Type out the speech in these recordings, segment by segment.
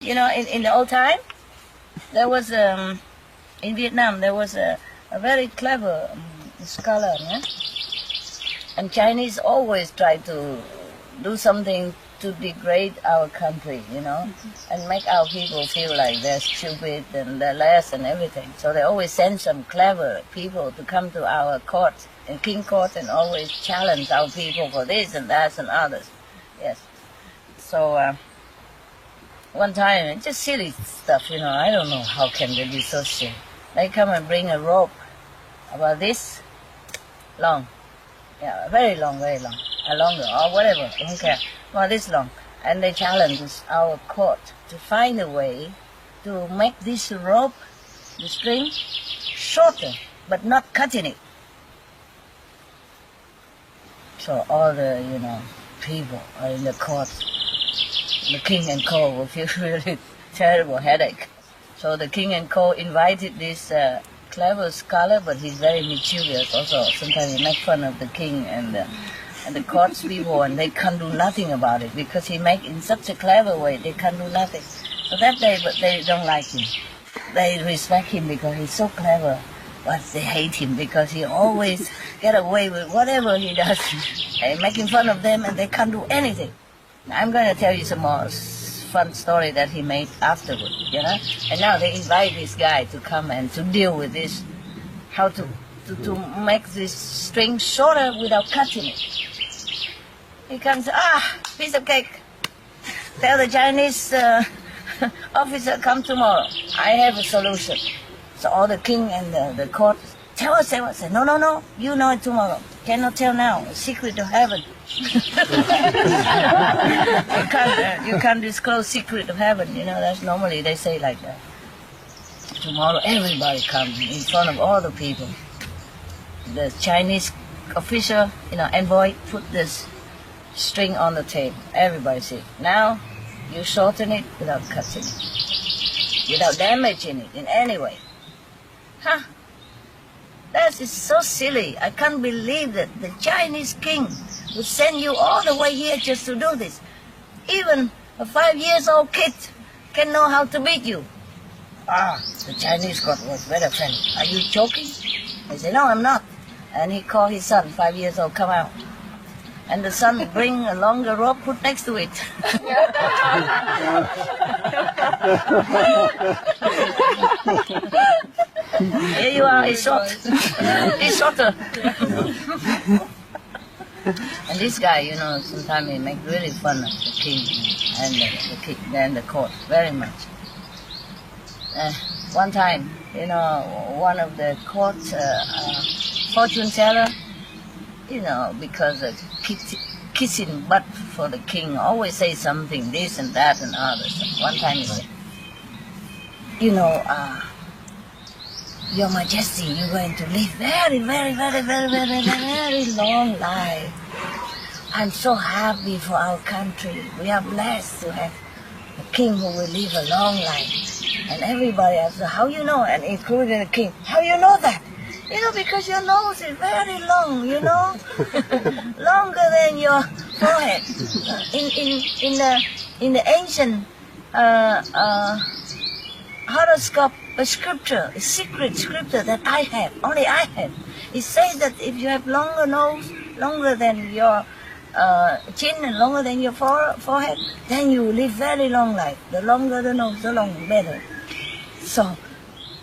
You know, in the old time, there was in Vietnam there was a very clever scholar, yeah? And Chinese always try to do something to degrade our country, you know, and make our people feel like they're stupid and they're less and everything. So they always send some clever people to come to our court and king court and always challenge our people for this and that and others. Yes. So one time, it's just silly stuff, you know. I don't know how can they be so silly. They come and bring a rope about this long. Yeah, very long, longer or whatever, I don't care. Well, this long. And they challenge our court to find a way to make this rope, the string, shorter, but not cutting it. So all the, you know, people are in the court. The king and co will feel really terrible headache. So the king and co invited this clever scholar, but he's very mischievous also. Sometimes he makes fun of the king and the court's people, and they can't do nothing about it because he makes in such a clever way, they can't do nothing. So that day, but they don't like him. They respect him because he's so clever, but they hate him because he always get away with whatever he does. They're making fun of them and they can't do anything. Now, I'm going to tell you some more fun story that he made afterward, you know. And now they invite this guy to come and to deal with this, how to make this string shorter without cutting it. He comes, piece of cake. Tell the Chinese officer come tomorrow. I have a solution. So all the king and the court, tell us. Say, no, you know it tomorrow. Cannot tell now. A secret of heaven. You can't disclose secret of heaven. You know, that's normally they say like that. Tomorrow everybody comes in front of all the people. The Chinese official, you know, envoy, put this string on the table. Everybody see. Now you shorten it without cutting it, without damaging it in any way. That is so silly. I can't believe that the Chinese king would send you all the way here just to do this. Even a 5-year-old kid can know how to beat you. The Chinese god was very offended. Are you joking? I said, no, I'm not. And he called his son, 5 years old, come out. And the son bring a longer rope, put next to it. Here you are, it's short. It's shorter. And this guy, you know, sometimes he make really fun of the king and the court, very much. One time, you know, one of the court fortune teller, you know, because of kissing butt for the king, always say something, this and that and others. One time he said, you know, Your Majesty, you're going to live very, very, very, very, very, very long life. I'm so happy for our country. We are blessed to have a king who will live a long life. And everybody asks, how you know? And including the king, how you know that? You know, because your nose is very long, you know, longer than your forehead. In the ancient horoscope, a scripture, a secret scripture that I have, only I have. It says that if you have longer nose, longer than your chin and longer than your forehead, then you live very long life. The longer the nose, the longer, better. So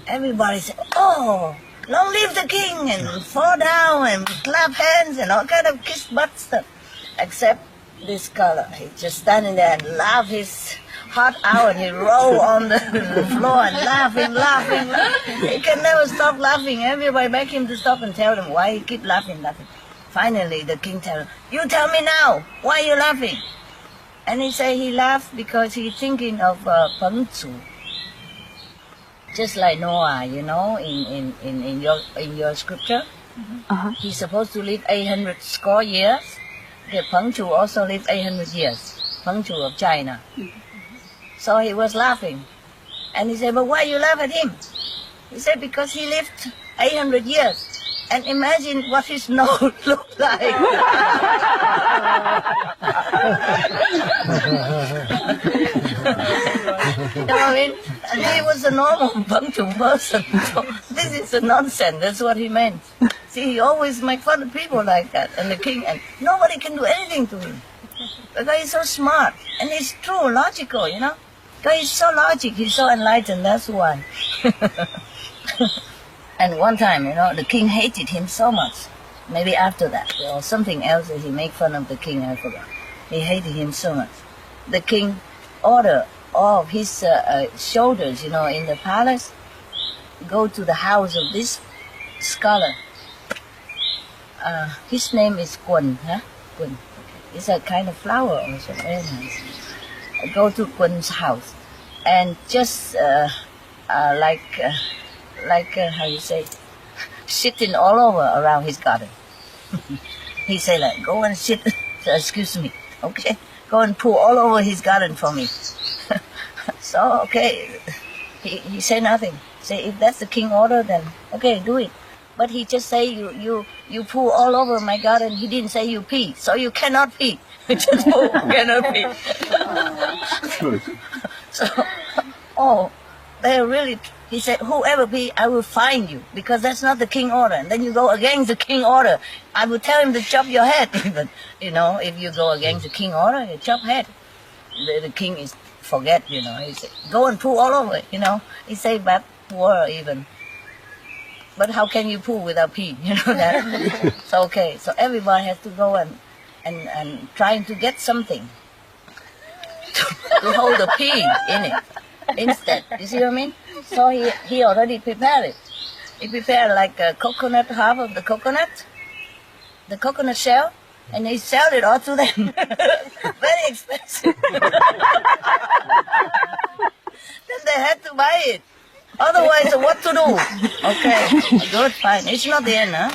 everybody said, oh, long live the king, and fall down and clap hands and all kind of kiss butt stuff. Except this scholar, he just standing there and laugh his heart out, and he roll on the floor and laughing. He can never stop laughing. Everybody beg him to stop and tell him why he keep laughing. Finally, the king tells him, you tell me now, why you laughing? And he say he laughed because he's thinking of Peng Chu. Just like Noah, you know, in your scripture, he's supposed to live 800 score years. The Peng Chu also lived 800 years. Peng Chu of China. So he was laughing, and he said, "But why you laugh at him?" He said, "Because he lived 800 years. And imagine what his nose looked like. You know what I mean? And he was a normal, punctual person. So this is a nonsense. That's what he meant. See, he always make fun of people like that. And the king, and nobody can do anything to him. The guy is so smart. And he's true, logical, you know. The guy is so logical. He's so enlightened. That's why. And one time, you know, the king hated him so much. Maybe after that, or something else that he made fun of the king, I forgot. He hated him so much. The king ordered all of his soldiers, you know, in the palace, go to the house of this scholar. His name is Quỳnh, huh? Quỳnh. It's a kind of flower also, very nice. Go to Quỳnh's house and just how you say, sitting all over around his garden. He said, like, go and sit, excuse me, okay? Go and poo all over his garden for me. So, okay, he said nothing. Say, if that's the king order, then, okay, do it. But he just say, you poo all over my garden. He didn't say you pee, so you cannot pee. Just poo, cannot pee. So, they really... He said, whoever be, I will fine you, because that's not the king order. And then you go against the king order. I will tell him to chop your head even. You know, if you go against the king order, you chop head. The king is forget, you know. He said, go and poo all over, you know. He say bad word even. But how can you poo without pee? You know that? So, okay, so everybody has to go and trying to get something to hold the pee in it instead. You see what I mean? So he already prepared it. He prepared like a coconut, half of the coconut shell, and he sold it all to them. Very expensive. Then they had to buy it. Otherwise, what to do? Okay, good, fine. It's not the end, huh?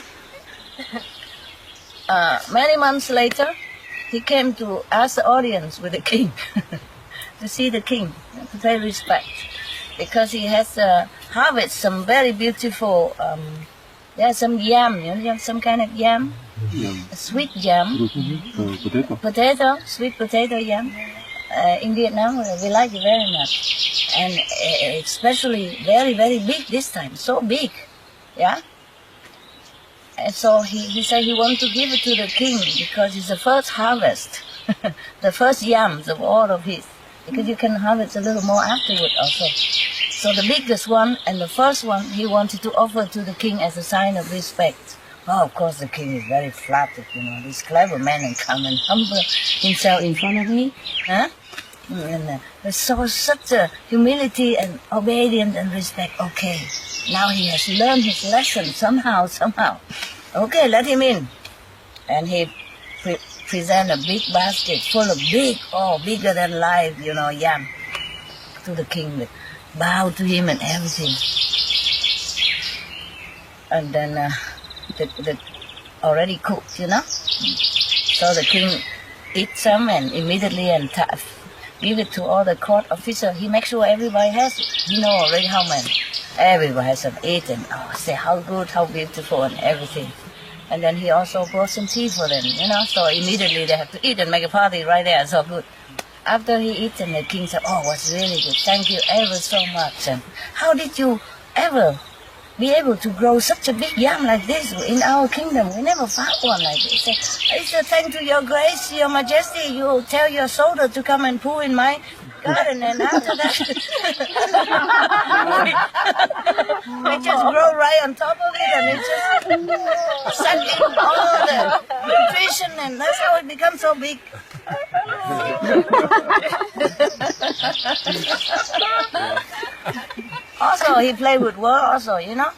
Many months later, he came to ask the audience with the king, to see the king, to pay respect. Because he has harvested some very beautiful, there's some yam, you know, some kind of yam, a sweet yam, potato, sweet potato yam. In Vietnam, we like it very much. And especially very, very big this time, so big, yeah? And so he said he wanted to give it to the king because it's the first harvest, the first yams of all of his. Because you can harvest a little more afterward also. So the biggest one and the first one he wanted to offer to the king as a sign of respect. Oh, of course the king is very flattered, you know, this clever man and come and humble himself in front of me. Huh? And so such a humility and obedience and respect. Okay, now he has learned his lesson somehow. Okay, let him in. And he present a big basket full of bigger than life, you know, yam to the king. Bow to him and everything. And then the already cooked, you know. So the king eat some and immediately give it to all the court officers. He makes sure everybody has it. He know already how many. Everybody has some eaten. Oh, say how good, how beautiful and everything. And then he also brought some tea for them, you know. So immediately they have to eat and make a party right there. So good. After he eaten, the king said, oh, was really good. Thank you ever so much. And how did you ever be able to grow such a big yam like this in our kingdom? We never found one like this. It's a thank to your grace, your majesty. You tell your soldier to come and poo in my garden, and after that, we just grow right on top of it, and it just sucking all the nutrition, and that's how it becomes so big. Also, he played with word also, you know,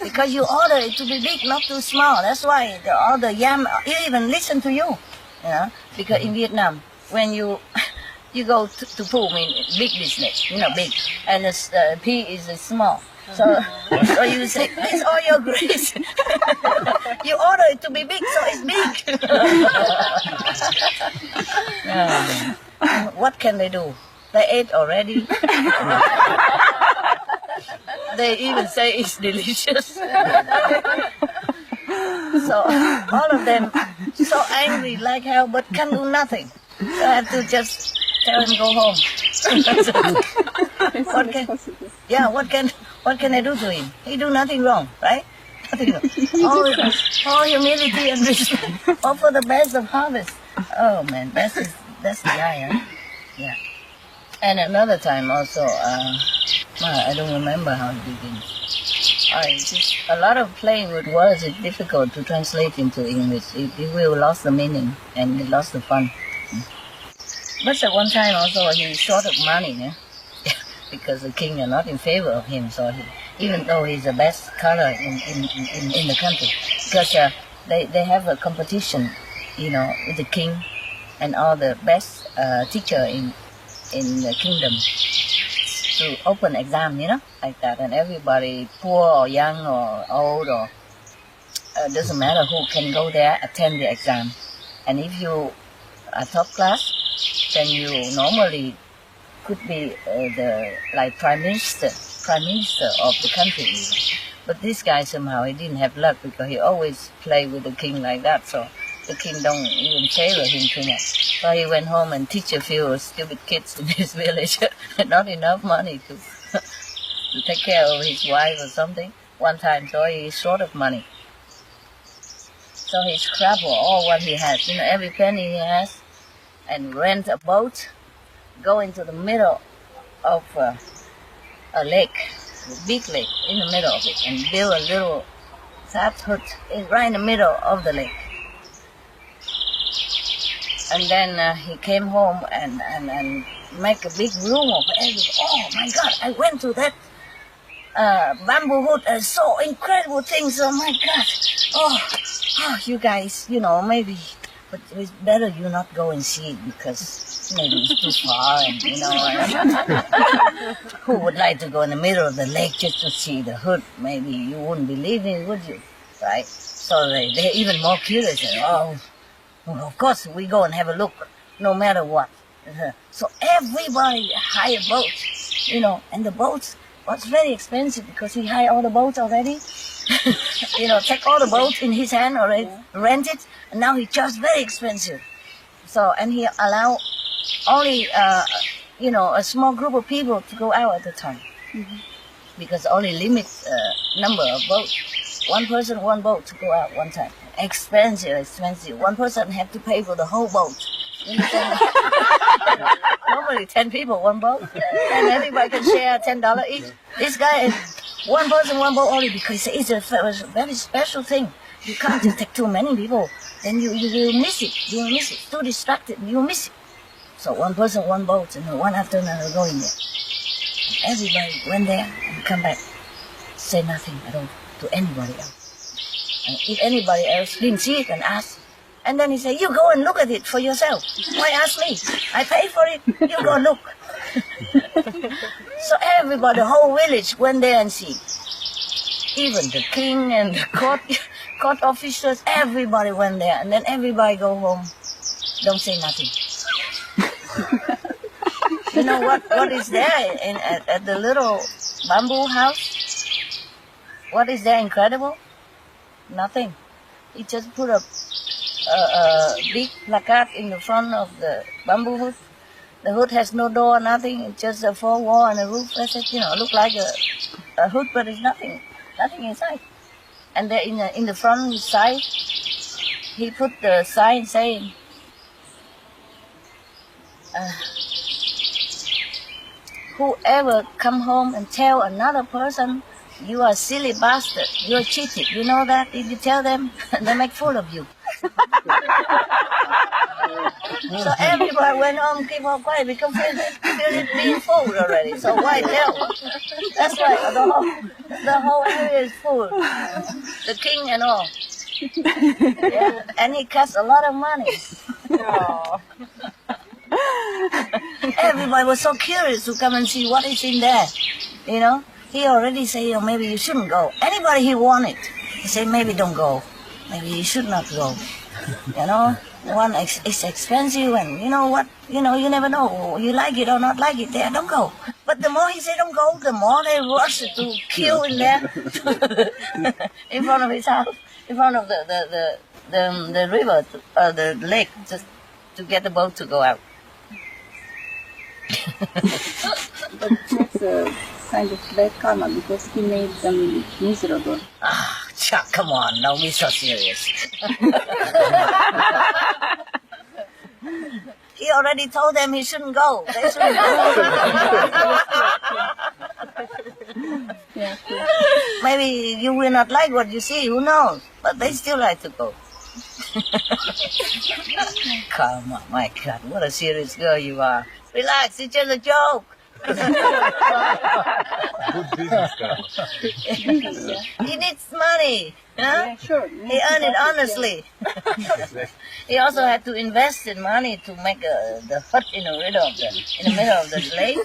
because you order it to be big, not too small. That's why all the yam even listen to you, you know, because in Vietnam, when you go to poo, mean big business, you know, big, and the P is small. So you say, it's all your grace. You order it to be big, so it's big. What can they do? They ate already. They even say it's delicious. So all of them so angry like hell, but can do nothing. So I have to just tell him go home. What can I do to him? He do nothing wrong, right? Nothing wrong. All humility and respect. All for the best of harvest. Oh man, that's the guy, huh? Yeah. And another time also, I don't remember how it begins. Just a lot of playing with words is difficult to translate into English. It will lose the meaning and it lost the fun. But at one time also he's short of money, yeah? Because the king are not in favor of him. So even though he's the best scholar in the country, because they have a competition, with the king and all the best teacher in the kingdom to open exam, like that. And everybody, poor or young or old or doesn't matter who can go there, attend the exam. And if you are top class, then you normally could be the prime minister of the country. But this guy somehow he didn't have luck because he always played with the king like that. So the king don't even favor him too much. So he went home and teach a few stupid kids in his village. Not enough money to take care of his wife or something one time. So he's short of money. So he scrabbled all what he has, every penny he has, and rent a boat, go into the middle of a lake, a big lake in the middle of it, and build a little thatched hut right in the middle of the lake. And then he came home and make a big room of everything. Oh my God, I went to that bamboo hut and saw incredible things. Oh my God. Oh, you guys, maybe, but it's better you not go and see it because maybe it's too far. And, who would like to go in the middle of the lake just to see the hut? Maybe you wouldn't believe it, would you? Right? So they're even more curious. Well, of course, we go and have a look, no matter what. So everybody hire boats, and the boats was very expensive because he hired all the boats already. Take all the boats in his hand already, rent it, and now he charged very expensive. So, and he allowed only, a small group of people to go out at the time. Mm-hmm. Because only limit number of boats. One person, one boat to go out one time. Expensive. One person had to pay for the whole boat. Normally 10 people, one boat. And everybody can share $10 each. This guy is one person, one boat only because it's a very special thing. You can't just take too many people. Then you miss it. You miss it. Too distracted. You miss it. So one person, one boat, and one after another going there. And everybody went there and come back. Say nothing at all to anybody else. And if anybody else didn't see it, then ask. And then he said, you go and look at it for yourself. Why ask me? I paid for it. You go look. So everybody, the whole village went there and see. Even the king and the court officers, everybody went there. And then everybody go home. Don't say nothing. You know what is there at the little bamboo house? What is there incredible? Nothing. He just put a big placard in the front of the bamboo hut. The hut has no door, nothing. It's just a four wall and a roof. That's it. Look like a hut, but it's nothing inside. And there in the front side, he put the sign saying, whoever come home and tell another person, you are a silly bastard, you are cheated. You know that? If you tell them, they make fool of you. So everybody went home, keep on quiet because they're being fooled already. So why tell? That's why the whole area is full. The king and all. Yeah. And he costs a lot of money. Oh. Everybody was so curious to come and see what is in there. He already said, maybe you shouldn't go. Anybody he wanted, he said, maybe don't go. Maybe you should not go. One is expensive, and you know what? You never know. You like it or not like it. There, don't go. But the more he said don't go, the more they rush to kill in there in front of his house. in front of the river, the lake, just to get the boat to go out. But that's a kind of bad karma because he made them miserable. Ah, Chuck, come on, don't be so serious. He already told them he shouldn't go. They shouldn't go. Yeah, yeah. Maybe you will not like what you see, who knows? But they still like to go. Come on, my God, what a serious girl you are. Relax, it's just a joke. Good business guy. He needs money, huh? Yeah, sure. He earned it honestly. He also had to invest in money to make the hut in the middle of the lake.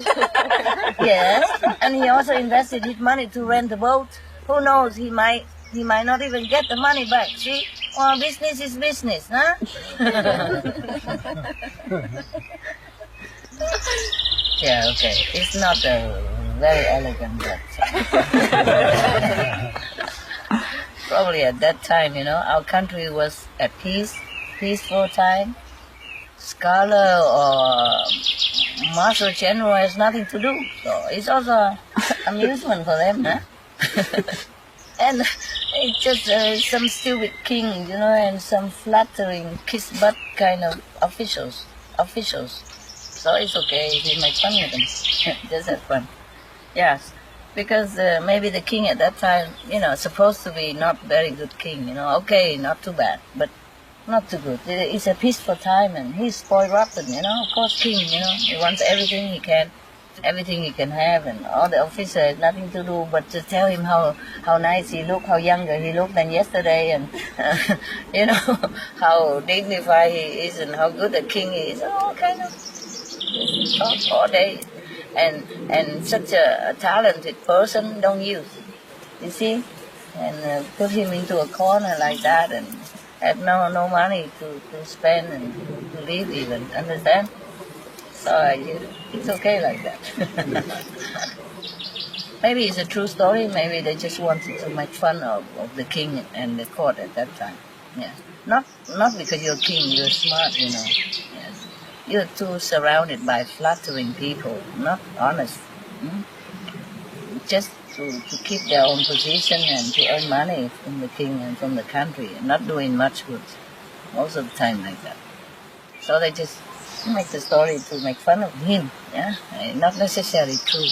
Yes, and he also invested his money to rent the boat. Who knows? He might not even get the money back. See, well, business is business, huh? Yeah, okay. It's not very elegant, but probably at that time, our country was at peaceful time. Scholar or marshal general has nothing to do, so it's also amusement for them, huh? And it's just some stupid king, and some flattering kiss butt kind of officials. So it's okay if you make fun of them. Just have fun. Yes, because maybe the king at that time, supposed to be not very good king, okay, not too bad, but not too good. It's a peaceful time and he's spoiled rotten, of course king, he wants everything he can have, and all the officers have nothing to do but to tell him how nice he look, how younger he looked than yesterday, and how dignified he is and how good a king he is, all kind of talk all day, and such a talented person don't use, you see, and put him into a corner like that and have no money to spend and to live even, understand? So it's okay like that. Maybe it's a true story, maybe they just wanted to make fun of the king and the court at that time. Yeah. Not because you're king, you're smart, Yes. You're too surrounded by flattering people, not honest. Just to keep their own position and to earn money from the king and from the country, and not doing much good most of the time like that. So they just make the story to make fun of him, yeah, not necessarily true.